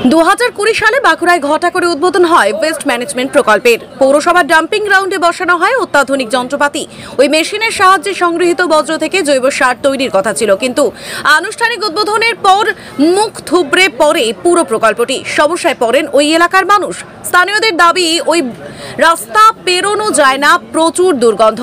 2020 সালে বাঁকুড়ায় ঘটা করে উদ্বোধন হয় ওয়েস্ট ম্যানেজমেন্ট প্রকল্পের। পৌরসভার ডাম্পিং গ্রাউন্ডে বসানো হয় অত্যাধুনিক যন্ত্রপাতি। ওই মেশিনের সাহায্যে সংগৃহীত বর্জ্য থেকে জৈব সার তৈরির কথা ছিল, কিন্তু আনুষ্ঠানিক উদ্বোধনের পর মুখ থুবড়ে পড়ে পুরো প্রকল্পটি। সমস্যায় পড়েন ওই এলাকার মানুষ। স্থানীয়দের দাবি, ওই রাস্তা পেরোনো যায় না, প্রচুর দুর্গন্ধ,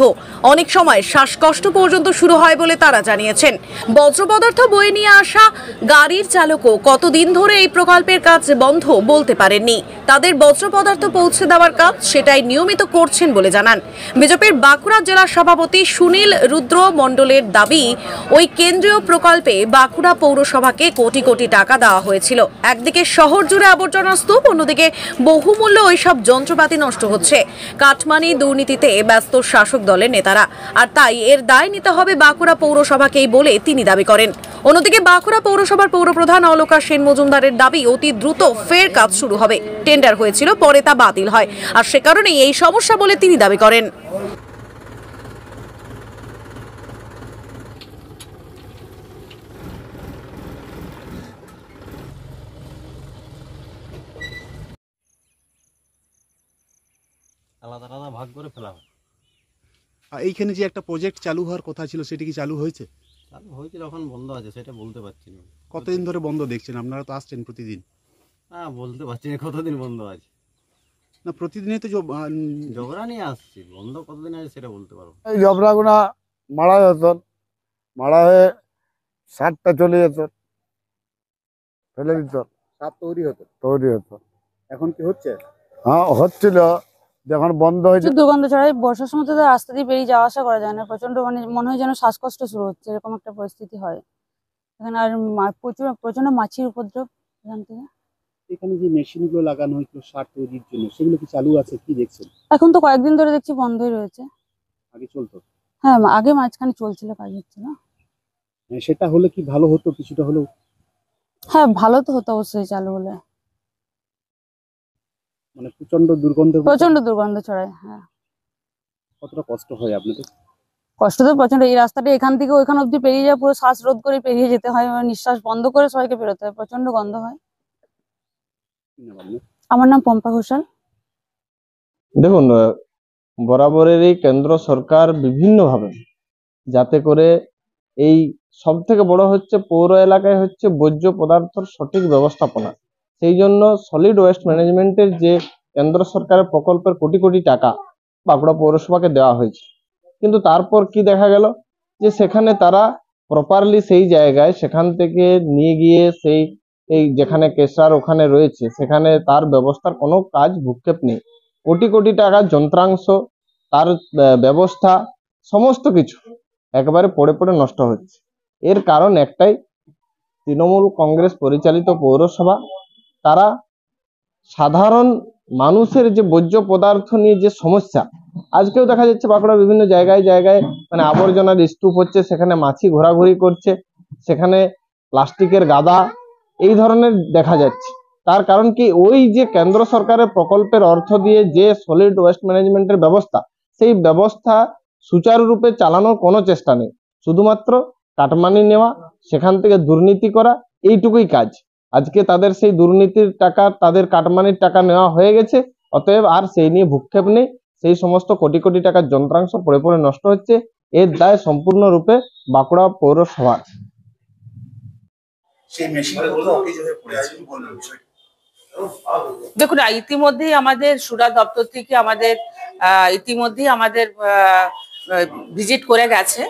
অনেক সময় শ্বাসকষ্ট পর্যন্ত শুরু হয় বলে তারা জানিয়েছেন। বজ্র পদার্থ বয়ে নিয়ে আসা গাড়ির চালকও কতদিন ধরে এই প্রকল্পের কাজ বন্ধ বলতে পারেননি। তাদের বজ্র পদার্থ পৌঁছে দেওয়ার কাজ সেটাই নিয়মিত করছেন বলে জানান বিজেপির বাঁকুড়া জেলা সভাপতি সুনীল রুদ্র মণ্ডলের দাবি, ওই কেন্দ্রীয় প্রকল্পে বাঁকুড়া পৌরসভাকে কোটি কোটি টাকা দেওয়া হয়েছিল। একদিকে শহর জুড়ে আবর্জনার স্তূপ, অন্যদিকে বহুমূল্য ওইসব যন্ত্রপাতি নষ্ট হচ্ছে। কাটমানি দুর্নীতিতে ব্যস্ত শাসক দলের নেতারা, আর তাই এর দায় নিতে হবে বাঁকুড়া পৌরসভাকেই বলে তিনি দাবি করেন। অন্যদিকে বাঁকুড়া পৌরসভার পৌরপ্রধান অলকা সেন মজুমদারের দাবি, অতি দ্রুত ফের কাজ শুরু হবে। টেন্ডার হয়েছিল, পরে তা বাতিল হয়, আর সে কারণেই এই সমস্যা বলে তিনি দাবি করেন। আলাদা আলাদা ভাগ করে ফেলা হয়। এইখানে যে একটা প্রজেক্ট চালু হওয়ার কথা ছিল, সেটা কি চালু হয়েছে? চালু হয়েছিল, এখন বন্ধ আছে, সেটা বলতে পারছি না। কতদিন ধরে বন্ধ দেখছেন? আপনারা তো আসছেন প্রতিদিন। হ্যাঁ, বলতে পারছি না কতদিন বন্ধ আছে। না, প্রতিদিনই তো জবরা নিয়ে আসছি, বন্ধ কতদিন আছে সেটা বলতে পারবো। এই জবরাগুনা মারা যেত, মারা হয়ে সারটা চলে যেত, ফেলে দিত, সাপ তৈরি হতো। এখন কি হচ্ছে? হ্যাঁ, হচ্ছিল, যখন বন্ধ হয়েছে। দুর্গন্ধ ছড়ায়। বর্ষার সময় তো রাস্তা দিয়ে বেরিয়ে যাওয়া আসা করা যায় না, প্রচন্ড মনে হয় যেন শ্বাসকষ্ট শুরু হচ্ছে, এরকম একটা পরিস্থিতি হয় এখানে। আর প্রচন্ড মাছির উপদ্রব এখান থেকে। এখানে যে মেশিনগুলো লাগানো হয়েছিল সার তৈরির জন্য, সেগুলো কি চালু আছে? কি দেখছেন? এখন তো কয়েকদিন ধরে দেখছি বন্ধই রয়েছে। আগে চলতো? হ্যাঁ, আগে মাঝখানে চলছিল, কাজ হচ্ছিল। সেটা হলে কি ভালো হতো কিছুটা হলেও? হ্যাঁ, ভালো তো হতো অবশ্যই চালু হলে। মানে প্রচন্ড দুর্গন্ধ ছড়ায়। হ্যাঁ, কতটা কষ্ট হয় আপনাদের? কষ্ট তো প্রচন্ড। এই রাস্তাটা এখান থেকে ওইখান অব্দি পেরিয়ে যায়, পুরো শ্বাসরোধ করে পেরিয়ে যেতে হয়, নিঃশ্বাস বন্ধ করে সবাইকে বেরোতে হয়, প্রচন্ড গন্ধ হয়। আমার নাম পম্পা ঘোষাল। দেখুন, বরাবরেরই কেন্দ্র সরকার বিভিন্নভাবে যাতে করে এই সব থেকে বড় হচ্ছে পৌর এলাকায় হচ্ছে বর্জ্য পদার্থের সঠিক ব্যবস্থাপনা, সেই জন্য সলিড ওয়েস্ট ম্যানেজমেন্টের যে কেন্দ্র সরকারের প্রকল্পের কোটি কোটি টাকা বাঁকুড়া পৌরসভাকে দেওয়া হয়েছে, কিন্তু তারপর কি দেখা গেল যে সেখানে তারা প্রপারলি সেই জায়গায় সেখান থেকে নিয়ে গিয়ে সেই যেখানে কেশার ওখানে রয়েছে সেখানে তার ব্যবস্থার কোনো কাজ ভূক্ষেপ নেই। কোটি কোটি টাকার যন্ত্রাংশ, তার ব্যবস্থা, সমস্ত কিছু একেবারে পড়ে পড়ে নষ্ট হচ্ছে। এর কারণ একটাই, তৃণমূল কংগ্রেস পরিচালিত পৌরসভা তারা সাধারণ মানুষের যে বর্জ্য পদার্থ নিয়ে যে সমস্যা, আজকেও দেখা যাচ্ছে বাঁকুড়া বিভিন্ন জায়গায় জায়গায় মানে আবর্জনার স্তূপ হচ্ছে, সেখানে মাছি ঘোরাঘুরি করছে, সেখানে প্লাস্টিকের গাদা এই ধরনের দেখা যাচ্ছে। তার কারণ কি, ওই যে কেন্দ্র সরকারের প্রকল্পের অর্থ দিয়ে যে সলিড ওয়েস্ট ম্যানেজমেন্টের ব্যবস্থা, সেই ব্যবস্থা সুচারুরূপে চালানোর কোনো চেষ্টা নেই। শুধুমাত্র কাটমানি নেওয়া, সেখান থেকে দুর্নীতি করা, এইটুকুই কাজ। আজকে তাদের সেই দুর্নীতির টাকা, তাদের কাটমানির টাকা নেওয়া হয়ে গেছে, অতএব আর সেই নিয়ে ভূক্ষেপ নেই। সেই সমস্ত কোটি কোটি টাকার যন্ত্রাংশ পড়ে পড়ে নষ্ট হচ্ছে। এর দায় সম্পূর্ণরূপে বাঁকুড়া পৌরসভার। দেখুন, ইতিমধ্যেই আমাদের সুরা দপ্তর থেকে ইতিমধ্যেই আমাদের ভিজিট করে গেছে।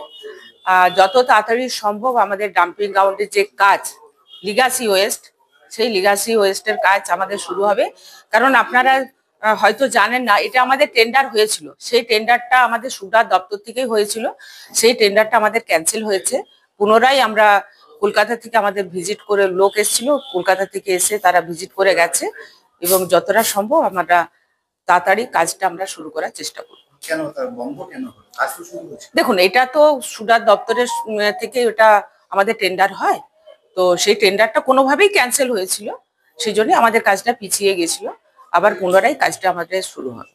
যত তাড়াতাড়ি সম্ভব আমাদের ডাম্পিং গ্রাউন্ডের যে কাজ লিগাসি ওয়েস্ট, সেই লিগাসি ওয়েস্টের কাজ আমাদের শুরু হবে। কারণ আপনারা হয়তো জানেন না, এটা আমাদের টেন্ডার হয়েছিল, সেই টেন্ডারটা আমাদের সুরা দপ্তর থেকেই হয়েছিল, সেই টেন্ডারটা আমাদের ক্যান্সেল হয়েছে। পুনরায় আমরা কলকাতা থেকে আমাদের ভিজিট করে লোক এসেছিল, কলকাতা থেকে এসে তারা ভিজিট করে গেছে, এবং যতটা সম্ভব আমরা তাড়াতাড়ি কাজটা আমরা শুরু করার চেষ্টা করব। দেখুন, এটা তো সুরা দপ্তরের থেকে এটা আমাদের টেন্ডার হয়, তো সেই টেন্ডারটা কোনোভাবেই ক্যান্সেল হয়েছিল, সেই জন্য আমাদের কাজটা পিছিয়ে গেছিল। আবার পুনরায় কাজটা আমাদের শুরু হবে।